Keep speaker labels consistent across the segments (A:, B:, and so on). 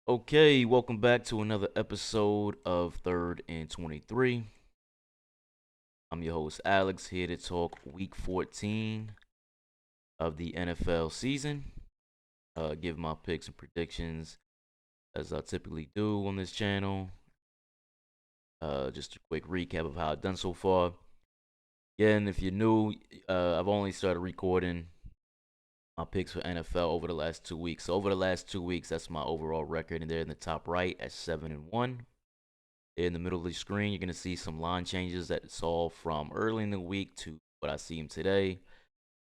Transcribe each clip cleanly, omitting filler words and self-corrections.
A: Okay, welcome back to another episode of Third and 23. I'm your host, Alex, here to talk week 14 of the NFL season. Give my picks and predictions as I typically do on this channel. Just a quick recap of how I've done so far. Again, if you're new, I've only started recording my picks for NFL over the last 2 weeks. So, over the last 2 weeks, that's my overall record, and they're in the top right at 7-1. In the middle of the screen, you're going to see some line changes that saw from early in the week to what I see them today.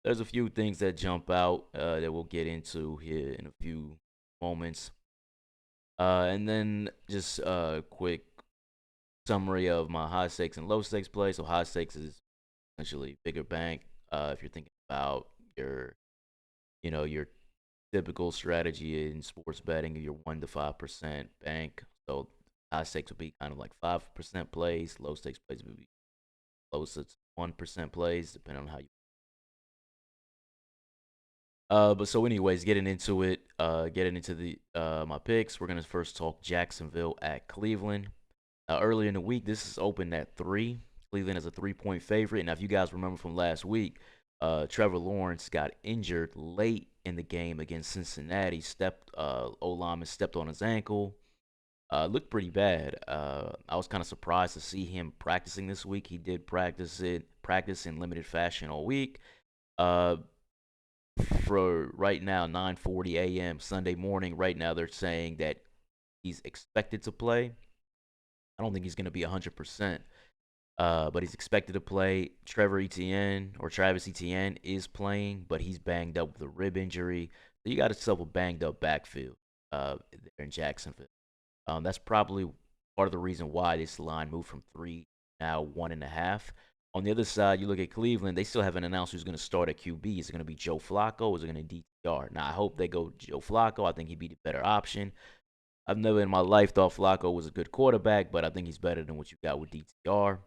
A: There's a few things that jump out that we'll get into here in a few moments. And then just a quick summary of my high stakes and low stakes play. So high stakes is essentially bigger bank. If you're thinking about your typical strategy in sports betting, your 1 to 5% bank. So high stakes would be kind of like 5% plays. Low stakes plays would be close to 1% plays, depending on how you. But so anyways, getting into it, getting into the my picks. We're gonna first talk Jacksonville at Cleveland. Earlier in the week, this is opened at 3. Cleveland is a 3-point favorite. Now, if you guys remember from last week, Trevor Lawrence got injured late in the game against Cincinnati. O lineman stepped on his ankle. Looked pretty bad. I was kind of surprised to see him practicing this week. He did practice in limited fashion all week. Uh, for right now, 9:40 a.m. Sunday morning. Right now, they're saying that he's expected to play. I don't think he's going to be 100%, but he's expected to play. Travis Etienne is playing, but he's banged up with a rib injury. So you got yourself a banged up backfield there in Jacksonville. That's probably part of the reason why this line moved from 3 now 1.5. On the other side, you look at Cleveland. They still haven't announced who's going to start at QB. Is it going to be Joe Flacco? Or is it going to be DTR? Now I hope they go Joe Flacco. I think he'd be the better option. I've never in my life thought Flacco was a good quarterback, but I think he's better than what you got with DTR,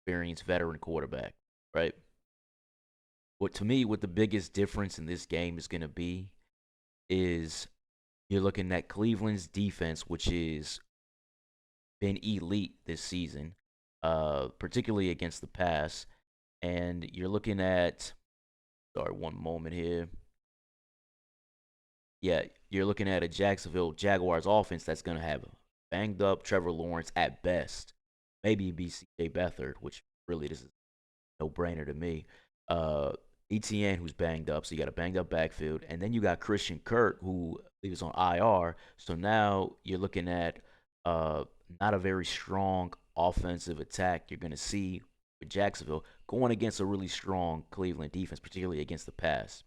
A: experienced veteran quarterback, right? What the biggest difference in this game is going to be is you're looking at Cleveland's defense, which is been elite this season, particularly against the pass. And you're looking at, sorry, one moment here. Yeah, you're looking at a Jacksonville Jaguars offense that's going to have banged up Trevor Lawrence at best. Maybe be CJ Beathard, which really this is no brainer to me. Uh, ETN, who's banged up, so you got a banged up backfield, and then you got Christian Kirk, who is on IR. So now you're looking at uh, not a very strong offensive attack you're going to see with Jacksonville going against a really strong Cleveland defense, particularly against the pass.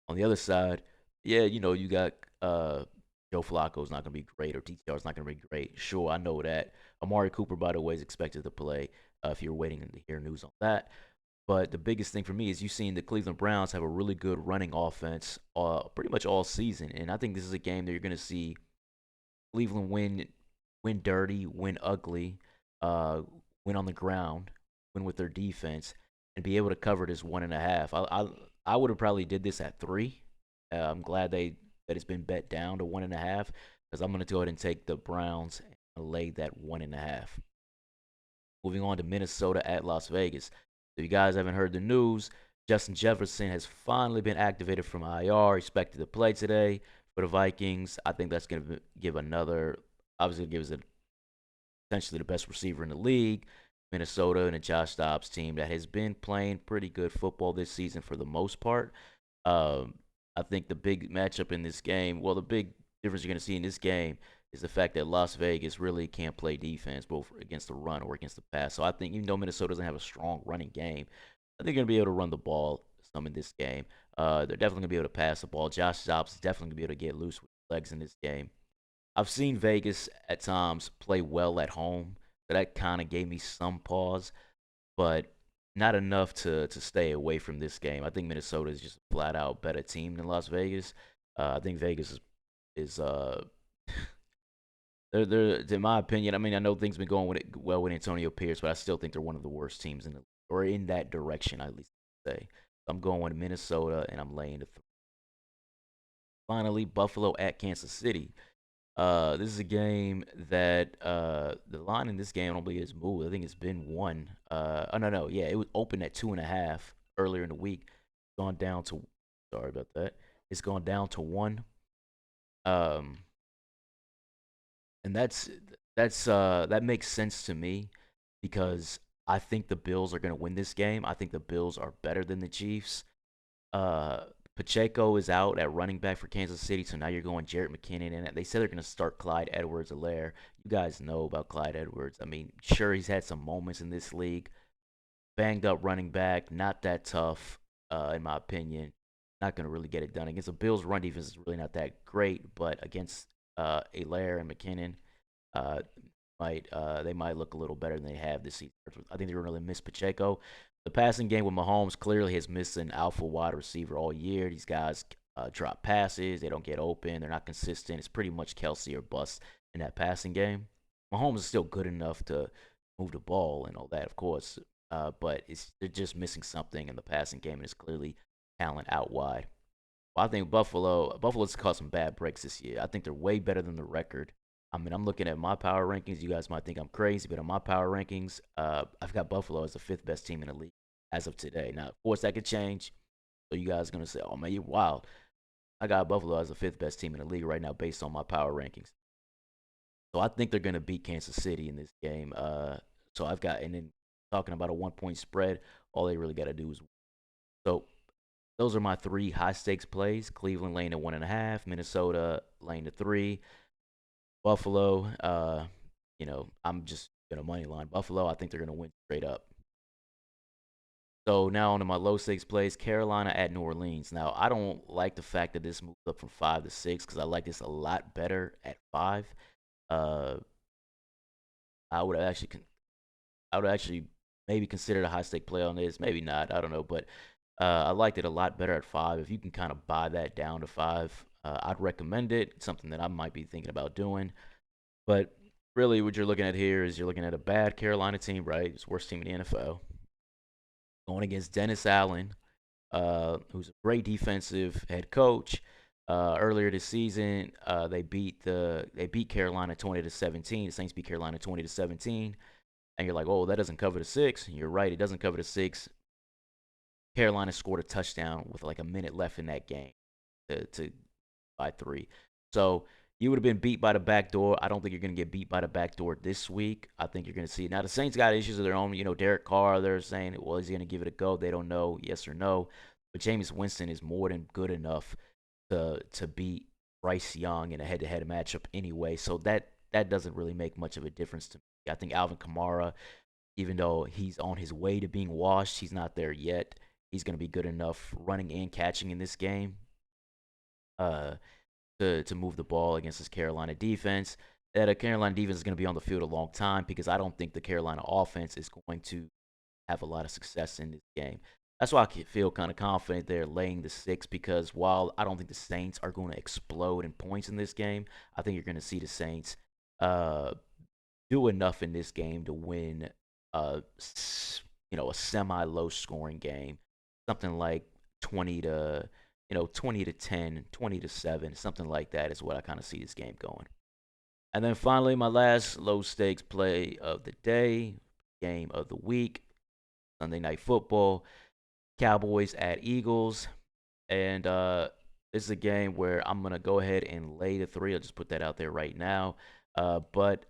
A: On the other side, yeah, you got Joe Flacco's not going to be great or TTR's not going to be great. Sure, I know that. Amari Cooper, by the way, is expected to play if you're waiting to hear news on that. But the biggest thing for me is you've seen the Cleveland Browns have a really good running offense pretty much all season. And I think this is a game that you're going to see Cleveland win dirty, win ugly, uh, win on the ground, win with their defense, and be able to cover this 1.5. I would have probably did this at 3. I'm glad that it's been bet down to 1.5 because I'm going to go ahead and take the Browns and lay that 1.5. Moving on to Minnesota at Las Vegas. If you guys haven't heard the news, Justin Jefferson has finally been activated from IR, expected to play today for the Vikings. I think that's going to give obviously, gives it essentially the best receiver in the league. Minnesota and a Josh Dobbs team that has been playing pretty good football this season for the most part. Um, I think the big matchup in this game, well, the big difference you're going to see in this game is the fact that Las Vegas really can't play defense both against the run or against the pass. So I think even though Minnesota doesn't have a strong running game, I think they're going to be able to run the ball some in this game. They're definitely going to be able to pass the ball. Josh Dobbs is definitely going to be able to get loose with legs in this game. I've seen Vegas at times play well at home, so that kind of gave me some pause, but not enough to stay away from this game. I think Minnesota is just a flat out better team than Las Vegas. I think Vegas is they're in my opinion. I mean, I know things been going with it well with Antonio Pierce, but I still think they're one of the worst teams or in that direction at least. Say I'm going with Minnesota and I'm laying the Finally, Buffalo at Kansas City. This is a game that the line in this game I don't believe it's moved. I think it's been one. Oh no no yeah, it was open at 2.5 earlier in the week. Gone down to sorry about that. It's gone down to one. Um, and that makes sense to me because I think the Bills are going to win this game. I think the Bills are better than the Chiefs. Uh, Pacheco is out at running back for Kansas City, so now you're going Jarrett McKinnon in it. They said they're going to start Clyde Edwards-Helaire. You guys know about Clyde Edwards. I mean, sure, he's had some moments in this league. Banged up running back, not that tough, in my opinion. Not going to really get it done. Against the Bills' run defense is really not that great, but against Helaire and McKinnon, uh, they might look a little better than they have this season. I think they really miss Pacheco. The passing game with Mahomes clearly has missed an alpha wide receiver all year. These guys drop passes, they don't get open, they're not consistent. It's pretty much Kelsey or bust in that passing game. Mahomes is still good enough to move the ball and all that, of course, but they're just missing something in the passing game, and it's clearly talent out wide. Well, I think Buffalo's caused some bad breaks this year. I think they're way better than the record. I mean, I'm looking at my power rankings. You guys might think I'm crazy, but on my power rankings, I've got Buffalo as the fifth best team in the league as of today. Now, of course, that could change. So you guys are gonna say, "Oh man, you're wild." I got Buffalo as the fifth best team in the league right now based on my power rankings. So I think they're gonna beat Kansas City in this game. So I've got, and then talking about a 1 point spread, all they really got to do is so those are my three high stakes plays. Cleveland laying at 1.5, Minnesota laying at 3, Buffalo. I'm just gonna money line Buffalo. I think they're gonna win straight up. So now on to my low stakes plays. Carolina at New Orleans. Now I don't like the fact that this moved up from 5 to 6 because I like this a lot better at 5. Uh, I would actually I would actually maybe consider a high stake play on this. Maybe not. I don't know, but I liked it a lot better at 5. If you can kind of buy that down to 5, I'd recommend it. It's something that I might be thinking about doing. But really, what you're looking at here is you're looking at a bad Carolina team, right? It's the worst team in the NFL. Going against Dennis Allen, who's a great defensive head coach. Earlier this season, they beat Carolina 20-17. The Saints beat Carolina 20-17, and you're like, oh, that doesn't cover the 6. And you're right, it doesn't cover the 6. Carolina scored a touchdown with like a minute left in that game to by 3. So you would have been beat by the back door. I don't think you're going to get beat by the back door this week. I think you're going to see it. Now, the Saints got issues of their own. Derek Carr, they're saying, well, is he going to give it a go? They don't know, yes or no. But Jameis Winston is more than good enough to beat Bryce Young in a head-to-head matchup anyway. So that doesn't really make much of a difference to me. I think Alvin Kamara, even though he's on his way to being washed, he's not there yet. He's going to be good enough running and catching in this game. To move the ball against this Carolina defense. That a Carolina defense is going to be on the field a long time because I don't think the Carolina offense is going to have a lot of success in this game. That's why I feel kind of confident they're laying the 6 because while I don't think the Saints are going to explode in points in this game, I think you're going to see the Saints uh, do enough in this game to win a a semi low scoring game, something like 20 to 20 to 10, 20 to 7, something like that is what I kind of see this game going. And then finally, my last low stakes play of the day, game of the week, Sunday Night Football, Cowboys at Eagles. And this is a game where I'm going to go ahead and lay the 3. I'll just put that out there right now. But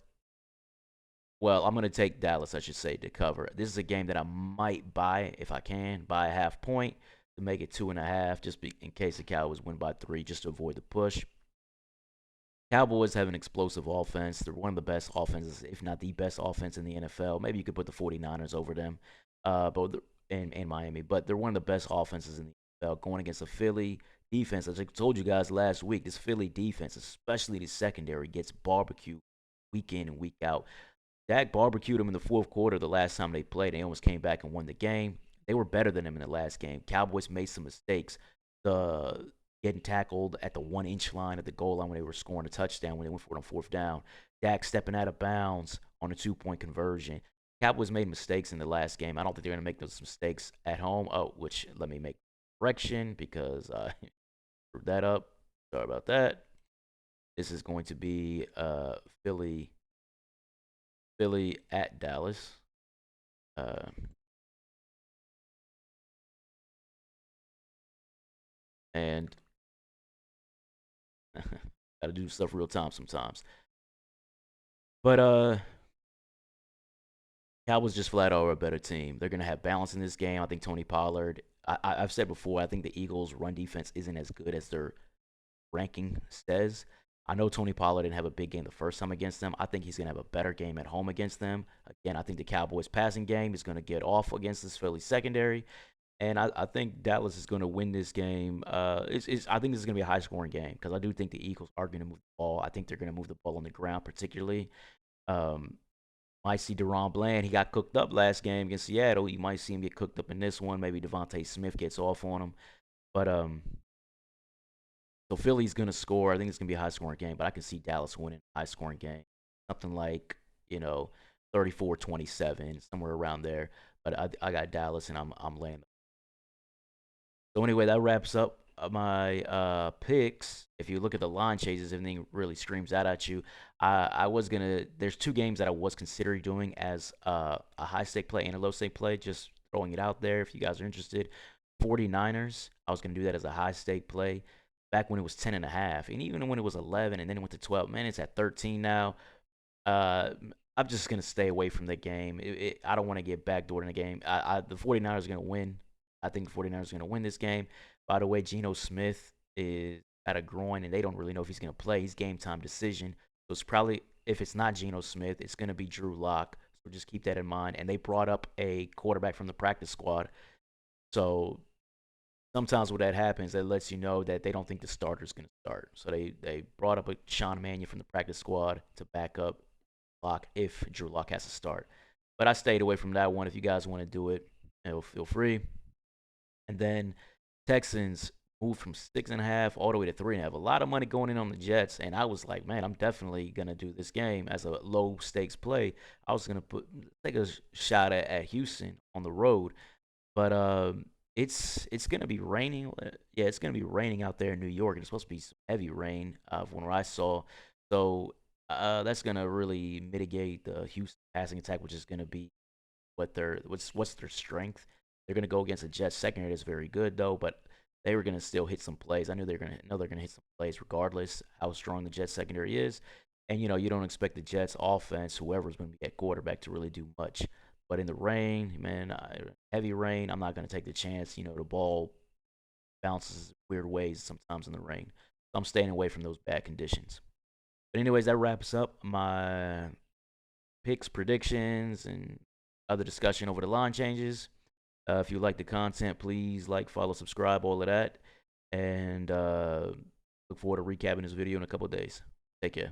A: well, I'm going to take Dallas, I should say, to cover. This is a game that I might buy if I can, buy a half point to make it 2.5, in case the Cowboys win by 3, just to avoid the push. Cowboys have an explosive offense. They're one of the best offenses, if not the best offense in the NFL. Maybe you could put the 49ers over them, but in Miami. But they're one of the best offenses in the NFL. Going against a Philly defense, as I told you guys last week, this Philly defense, especially the secondary, gets barbecued week in and week out. Dak barbecued them in the fourth quarter the last time they played. They almost came back and won the game. They were better than them in the last game. Cowboys made some mistakes. Getting tackled at the 1-inch line at the goal line when they were scoring a touchdown when they went for it on fourth down. Dak stepping out of bounds on a 2-point conversion. Cowboys made mistakes in the last game. I don't think they're going to make those mistakes at home. Oh, which let me make correction because I screwed that up. Sorry about that. This is going to be Philly, Philly at Dallas. Uh, and gotta do stuff real time sometimes. But Cowboys just flat out are a better team. They're gonna have balance in this game. I think Tony Pollard. I've said before. I think the Eagles' run defense isn't as good as their ranking says. I know Tony Pollard didn't have a big game the first time against them. I think he's gonna have a better game at home against them. Again, I think the Cowboys' passing game is gonna get off against this Philly secondary. And I think Dallas is going to win this game. I think this is going to be a high scoring game because I do think the Eagles are going to move the ball. I think they're going to move the ball on the ground, particularly. Um, might see Deron Bland. He got cooked up last game against Seattle. You might see him get cooked up in this one. Maybe Devontae Smith gets off on him. But so Philly's going to score. I think it's going to be a high scoring game, but I can see Dallas winning a high scoring game. Something like, 34-27, somewhere around there. But I got Dallas, and I'm laying. So anyway, that wraps up my picks. If you look at the line changes, everything really screams out at you. I was gonna. There's two games that I was considering doing as a high stake play and a low stake play. Just throwing it out there if you guys are interested. 49ers. I was gonna do that as a high stake play back when it was 10 and a half, and even when it was 11, and then it went to 12. Man, it's at 13 now. Uh, I'm just gonna stay away from the game. I don't want to get backdoored in the game. The 49ers are gonna win. I think the 49ers are gonna win this game. By the way, Geno Smith is at a groin, and they don't really know if he's gonna play. He's game time decision. So it's probably, if it's not Geno Smith, it's gonna be Drew Lock. So just keep that in mind. And they brought up a quarterback from the practice squad. So sometimes when that happens, that lets you know that they don't think the starter's gonna start. So they brought up a Sean Mannion from the practice squad to back up Lock if Drew Lock has to start. But I stayed away from that one. If you guys want to do it, feel free. And then Texans moved from 6.5 all the way to 3.5. A lot of money going in on the Jets, and I was like, man, I'm definitely gonna do this game as a low stakes play. I was gonna take a shot at Houston on the road, but it's gonna be raining. Yeah, it's gonna be raining out there in New York. It's supposed to be some heavy rain, from what I saw. So that's gonna really mitigate the Houston passing attack, which is gonna be what's their strength. They're gonna go against a Jets secondary that's very good though, but they were gonna still hit some plays. I knew they're gonna hit some plays regardless how strong the Jets secondary is. And you don't expect the Jets offense, whoever's gonna be at quarterback, to really do much. But in the rain, man, heavy rain, I'm not gonna take the chance. The ball bounces weird ways sometimes in the rain. So I'm staying away from those bad conditions. But anyways, that wraps up my picks, predictions, and other discussion over the line changes. If you like the content, please like, follow, subscribe, all of that. And look forward to recapping this video in a couple of days. Take care.